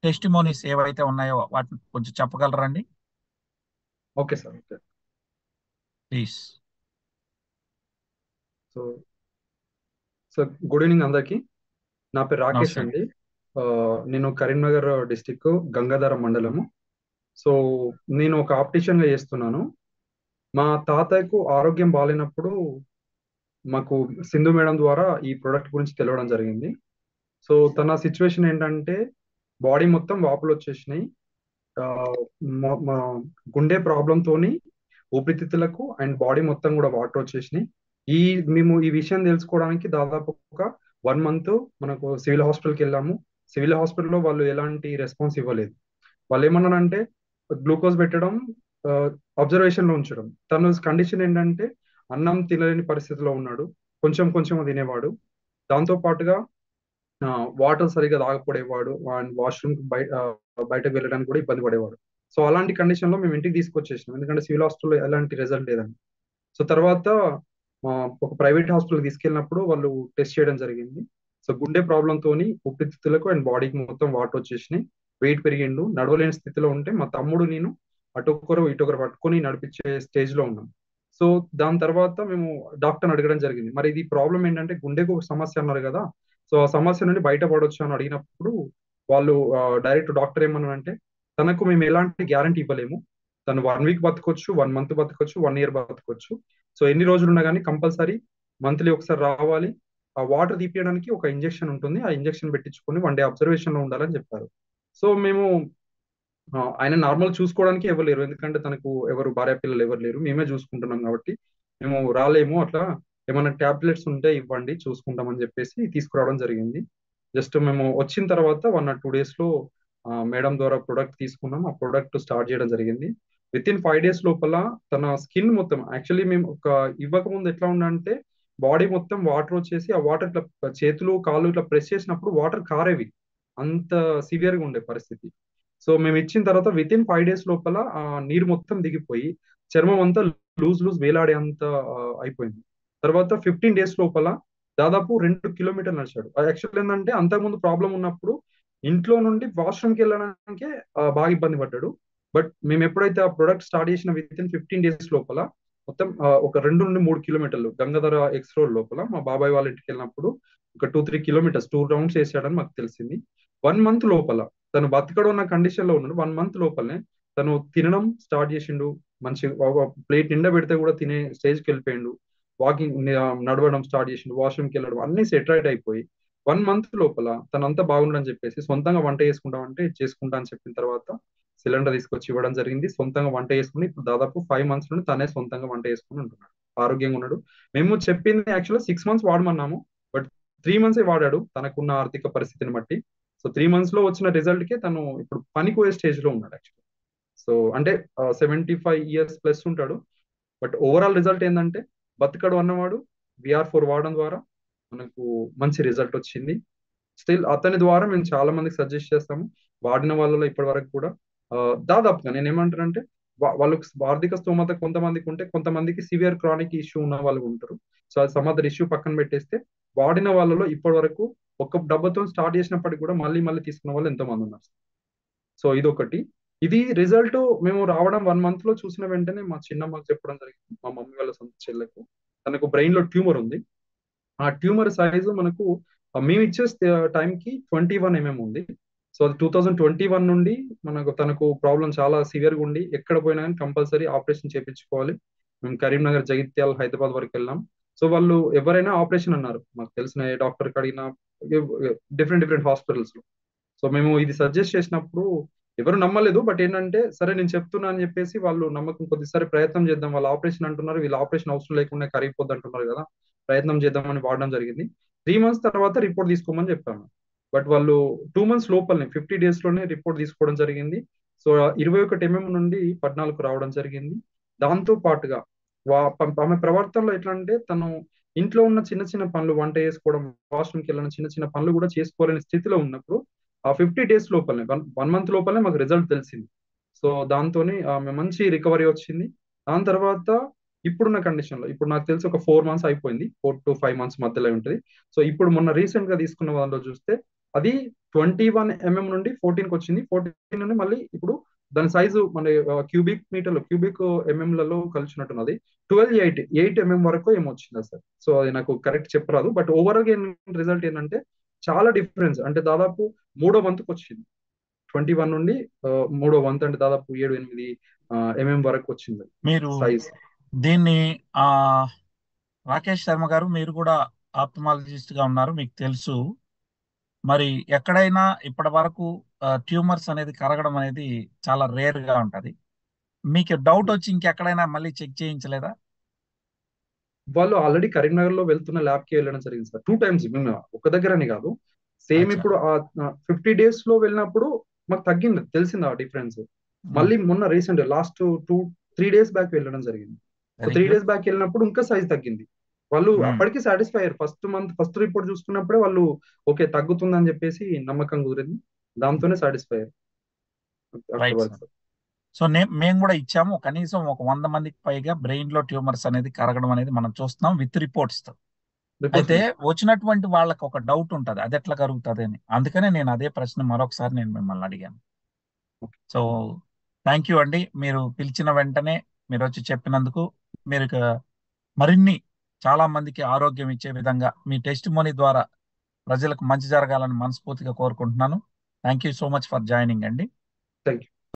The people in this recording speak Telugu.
టెస్టిమోనీస్ ఏవైతే ఉన్నాయో వాటిని కొంచెం చెప్పగలరండి? Okay sir. Okay. Please. So so good evening అందరికీ. నా పేరు రాకేష్ నమస్తే అండి. అండి. ఆ, నేను కరీంనగర్ డిస్టిక్ గంగాధర మండలము. సో నేను ఒక ఆప్టిషియన్ గా చేస్తున్నాను. మా తాతయ్యకు ఆరోగ్యం బాగాలేనప్పుడు మాకు సింధు మేడం ద్వారా ఈ ప్రోడక్ట్ గురించి తెలవడం జరిగింది. సో తన సిచ్యువేషన్ ఏంటంటే బాడీ మొత్తం వాపులు వచ్చేసినాయి. ఆ, గుండె ప్రాబ్లం తోని ఊపిరితిత్తులకు అండ్ బాడీ మొత్తం కూడా వాటర్ వచ్చేసినాయి. ఈ మేము ఈ విషయం తెలుసుకోవడానికి దాదాపు ఒక 1 మంత్ మనకు సివిల్ హాస్పిటల్కి వెళ్ళాము. సివిల్ హాస్పిటల్లో వాళ్ళు ఎలాంటి రెస్పాన్స్ ఇవ్వలేదు. వాళ్ళు ఏమన్నారంటే గ్లూకోజ్ పెట్టడం, అబ్జర్వేషన్ లో ఉంచడం. తన కండిషన్ ఏంటంటే అన్నం తినలేని పరిస్థితిలో ఉన్నాడు. కొంచెం కొంచెం తినేవాడు. దాంతో పాటుగా వాటర్ సరిగా తాగకపోడేవాడు అండ్ వాష్రూమ్ బయటకు వెళ్ళడానికి కూడా ఇబ్బంది పడేవాడు. సో అలాంటి కండిషన్ లో మేము ఇంటికి తీసుకొచ్చేసినాం, ఎందుకంటే సివిల్ హాస్పిటల్లో ఎలాంటి రిజల్ట్ లేదని. సో తర్వాత ఆ, ఒక ప్రైవేట్ హాస్పిటల్ తీసుకెళ్ళినప్పుడు వాళ్ళు టెస్ట్ చేయడం జరిగింది. సో గుండె ప్రాబ్లం తోని ఊపిరితిత్తులకు అండ్ బాడీకి మొత్తం వాటర్ వచ్చేసినాయి. వెయిట్ పెరిగిండు, నడవలేని స్థితిలో ఉంటే మా తమ్ముడు నేను అటొకరు ఇటొకరు పట్టుకొని నడిపించే స్టేజ్ లో ఉన్నాం. సో దాని తర్వాత మేము డాక్టర్ని అడగడం జరిగింది, మరి ఇది ప్రాబ్లం ఏంటంటే గుండెకు ఒక సమస్య అన్నారు కదా, సో ఆ సమస్య నుండి బయటపడొచ్చు అని అడిగినప్పుడు వాళ్ళు డైరెక్ట్ డాక్టర్ ఏమన్నారంటే తనకు మేము ఎలాంటి గ్యారంటీ ఇవ్వలేము. తను 1 వీక్ బతకొచ్చు, 1 మంత్ బతకొచ్చు, 1 ఇయర్ బతకొచ్చు. సో ఎన్ని రోజులు ఉన్నా కానీ కంపల్సరీ మంత్లీ ఒకసారి రావాలి. ఆ వాటర్ తీపియడానికి ఒక ఇంజెక్షన్ ఉంటుంది, ఆ ఇంజెక్షన్ పెట్టించుకొని 1 డే అబ్జర్వేషన్ లో ఉండాలని చెప్పారు. సో మేము ఆయన నార్మల్ చూసుకోవడానికి ఎవరు లేరు, ఎందుకంటే తనకు ఎవరు భార్య పిల్లలు ఎవరు లేరు, మేమే చూసుకుంటున్నాం కాబట్టి మేము రాలేము. అట్లా ఏమైనా టాబ్లెట్స్ ఉంటే ఇవ్వండి చూసుకుంటామని చెప్పేసి తీసుకురావడం జరిగింది. జస్ట్ మేము వచ్చిన తర్వాత 1 or 2 days లో మేడం ద్వారా ప్రొడక్ట్ తీసుకున్నాం. ఆ ప్రొడక్ట్ స్టార్ట్ చేయడం జరిగింది. విత్ ఇన్ 5 days లోపల తన స్కిన్ మొత్తం, యాక్చువల్లీ మేము ఒక ఇవ్వక ముందు ఎట్లా ఉండంటే బాడీ మొత్తం వాటర్ వచ్చేసి ఆ వాటర్ ఇట్లా చేతులు కాళ్ళు ఇట్లా ప్రెస్ చేసినప్పుడు వాటర్ కారేవి. అంత సివియర్ గా ఉండే పరిస్థితి. సో మేము ఇచ్చిన తర్వాత విత్ ఇన్ 5 days లోపల ఆ నీరు మొత్తం దిగిపోయి చర్మం అంతా లూజ్ లూజ్ వేలాడే అంత అయిపోయింది. తర్వాత 15 days లోపల దాదాపు 2 కిలోమీటర్లు నడిచాడు. యాక్చువల్ ఏంటంటే అంతకుముందు ప్రాబ్లం ఉన్నప్పుడు ఇంట్లో నుండి వాష్రూమ్కి వెళ్ళడానికే బాగా ఇబ్బంది పడ్డాడు. బట్ మేము ఎప్పుడైతే ఆ ప్రొడక్ట్ స్టార్ట్ చేసిన విత్ ఇన్ 15 days లోపల మొత్తం ఒక 2 నుండి 3 కిలోమీటర్లు గంగాధర ఎక్స్ రోడ్ లోపల మా బాబాయ్ వాళ్ళ ఇంటికి వెళ్ళినప్పుడు ఒక 2-3 కిలోమీటర్స్ 2 రౌండ్స్ వేసాడని మాకు తెలిసింది. 1 మంత్ లోపల తను బతకడం ఉన్న కండిషన్ లో ఉన్నాడు. 1 మంత్ లోపలనే తను తినడం స్టార్ట్ చేసిండు. మంచి ప్లేట్ నిండా పెడితే కూడా తినే స్టేజ్కి వెళ్ళిపోయిండు. వాకింగ్, నడవడం స్టార్ట్ చేసిండు, వాష్రూమ్కి వెళ్ళడం అన్ని సెట్ రైట్ అయిపోయి 1 మంత్ లోపల తనంతా బాగుండని చెప్పేసి సొంతంగా వంట చేసుకుంటాం అంటే చేసుకుంటా అని చెప్పిన తర్వాత సిలిండర్ తీసుకొచ్చి ఇవ్వడం జరిగింది. సొంతంగా వంట చేసుకుని ఇప్పుడు దాదాపు 5 months నుండి తనే సొంతంగా వంట చేసుకుని ఉంటున్నాడు, ఆరోగ్యంగా ఉన్నాడు. మేము చెప్పింది యాక్చువల్గా 6 months వాడమన్నాము, బట్ 3 months వాడాడు తనకున్న ఆర్థిక పరిస్థితిని బట్టి. సో 3 months లో వచ్చిన రిజల్ట్ కే తను ఇప్పుడు పనిపోయే స్టేజ్ లో ఉన్నాడు యాక్చువల్లీ. సో అంటే 75 years ప్లస్ ఉంటాడు. బట్ ఓవరాల్ రిజల్ట్ ఏంటంటే బతకడు అన్నవాడు VR4 వాడడం ద్వారా మనకు మంచి రిజల్ట్ వచ్చింది. స్టిల్ అతని ద్వారా మేము చాలా మందికి సజెస్ట్ చేస్తాము. వాడిన వాళ్ళలో ఇప్పటి వరకు కూడా ఆ, దాదాపుగా నేను ఏమంటానంటే వాళ్ళకి ఆర్థిక స్తోమత కొంతమందికి ఉంటే కొంతమందికి సివియర్ క్రానిక్ ఇష్యూ ఉన్న వాళ్ళు ఉంటారు. సో అది సమ్ అదర్ ఇష్యూ పక్కన పెట్టేస్తే వాడిన వాళ్ళలో ఇప్పటి వరకు ఒక డబ్బతో స్టార్ట్ చేసినప్పటికి కూడా మళ్ళీ మళ్ళీ తీసుకున్న వాళ్ళు ఎంతో మంది ఉన్నారు. సో ఇది ఒకటి. ఇది రిజల్ట్ మేము రావడం 1 month లో చూసిన వెంటనే మా చిన్నమ్మకి చెప్పడం జరిగింది, మా మమ్మీ వాళ్ళ సొంత చెల్లెకు. తనకు బ్రెయిన్ లో ట్యూమర్ ఉంది. ఆ ట్యూమర్ సైజు మనకు మేము ఇచ్చే టైంకి 21 mm ఉంది. సో అది 2021 నుండి మనకు తనకు ప్రాబ్లం చాలా సివియర్ గా ఉండి ఎక్కడ పోయినా కానీ కంపల్సరీ ఆపరేషన్ చేయించుకోవాలి. మేము కరీంనగర్, జగిత్యాల, హైదరాబాద్ వరకు వెళ్ళాం. సో వాళ్ళు ఎవరైనా ఆపరేషన్ అన్నారు, మాకు తెలిసిన ఏ డాక్టర్ అడిగినా డిఫరెంట్ డిఫరెంట్ హాస్పిటల్స్ లో. సో మేము ఇది సజెస్ట్ చేసినప్పుడు ఎవరు నమ్మలేదు. బట్ ఏంటంటే సరే నేను చెప్తున్నా అని చెప్పేసి వాళ్ళు నమ్మకం కొద్దిసారి ప్రయత్నం చేద్దాం, వాళ్ళు ఆపరేషన్ అంటున్నారు, వీళ్ళు ఆపరేషన్ అవసరం లేకుండా కరిగిపోద్ది అంటున్నారు కదా, ప్రయత్నం చేద్దామని వాడడం జరిగింది. 3 months తర్వాత రిపోర్ట్ తీసుకోమని చెప్పాను. బట్ వాళ్ళు 2 months లోపలనే 50 days లోనే రిపోర్ట్ తీసుకోవడం జరిగింది. సో 21 mm నుండి 14 రావడం జరిగింది. దాంతో పాటుగా ఆమె ప్రవర్తనలో ఎట్లా అంటే తను ఇంట్లో ఉన్న చిన్న చిన్న పనులు, వంట చేసుకోవడం, వాష్రూమ్కి వెళ్ళిన చిన్న చిన్న పనులు కూడా చేసుకోలేని స్థితిలో ఉన్నప్పుడు ఆ 50 days లోపలనే 1 month లోపలనే మాకు రిజల్ట్ తెలిసింది. సో దాంతోనే ఆమె మంచి రికవరీ వచ్చింది. దాని తర్వాత ఇప్పుడున్న కండిషన్ లో ఇప్పుడు నాకు తెలిసి ఒక 4 months అయిపోయింది, 4 to 5 months మధ్యలో ఉంటుంది. సో ఇప్పుడు మొన్న రీసెంట్ గా తీసుకున్న వాళ్ళలో చూస్తే అది 21 mm నుండి 14కి వచ్చింది. 14 నుండి మళ్ళీ ఇప్పుడు దాని సైజు మన క్యూబిక్ మీటర్లు, క్యూబిక్ ఎంఎంలలో కలిసినట్టున్నది. 8 mm వరకు ఏమొచ్చింది సార్. సో అది నాకు కరెక్ట్ చెప్పరాదు. బట్ ఓవరాల్ రిజల్ట్ ఏంటంటే చాలా డిఫరెన్స్, అంటే దాదాపు మూడో వంతుకు వచ్చింది. 21 నుండి మూడో వంతు, అంటే దాదాపు 7-8 వరకు వచ్చింది మీరు సైజ్. దీన్ని ఆ రాకేష్ శర్మ గారు, మీరు కూడా ఆప్థమాలజిస్ట్ గా ఉన్నారు, మీకు తెలుసు. మరి ఎక్కడైనా ఇప్పటి వరకు ట్యూమర్స్ అనేది కరగడం అనేది చాలా రేర్ గా ఉంటది. మీకు డౌట్ వచ్చి ఇంకెక్కడైనా మళ్ళీ చెక్ చేయించలేదా? వాళ్ళు ఆల్రెడీ కరీంనగర్ లో వెళ్తున్న ల్యాబ్ కి వెళ్ళడం జరిగింది సార్ 2 times. మేము ఒక దగ్గరని కాదు, సేమ్ అచ్చా. ఇప్పుడు ఆ 50 days లో వెళ్ళినప్పుడు మాకు తగ్గింది, తెలిసింది ఆ డిఫరెన్స్. మళ్ళీ మొన్న రీసెంట్ లాస్ట్ 2-3 days బ్యాక్ వెళ్ళడం జరిగింది. So very 3 days good. Back వెళ్ళినప్పుడు ఇంకా సైజ్ తగ్గింది. వాళ్ళు అప్పటికి సాటిస్ఫై అయ్యారు. ఫస్ట్ రిపోర్ట్ చూసుకున్నప్పుడే వాళ్ళు ఓకే తగ్గుతుందని చెప్పేసి నమ్మకం కుదిరింది. దాంతోనే సాటిస్ఫై అయ్యారు అక్కడి రైట్ వరకు సార్. సార్. సో మేము కూడా ఇచ్చాము, కనీసం ఒక 100 మందికి పైగా బ్రెయిన్ లో ట్యూమర్స్ అనేది కరగడం అనేది మనం చూస్తున్నాం విత్ రిపోర్ట్స్ తో. రిపోర్ట్స్ అయితే ఉన్నాయి. వచ్చినటువంటి వాళ్ళకి ఒక డౌట్ ఉంటుంది, అది ఎట్లా కరుగుతుంది అని. అందుకనే నేను అదే ప్రశ్న మరొకసారి నేను మిమ్మల్ని అడిగాను. సో థ్యాంక్ యూ అండి, మీరు పిలిచిన వెంటనే మీరు వచ్చి చెప్పినందుకు. మీరు ఇక మరిన్ని చాలా మందికి ఆరోగ్యం ఇచ్చే విధంగా మీ టెస్ట్ మనీ ద్వారా ప్రజలకు మంచి జరగాలని మనస్ఫూర్తిగా కోరుకుంటున్నాను. Thank you so much for joining అండి. Thank you.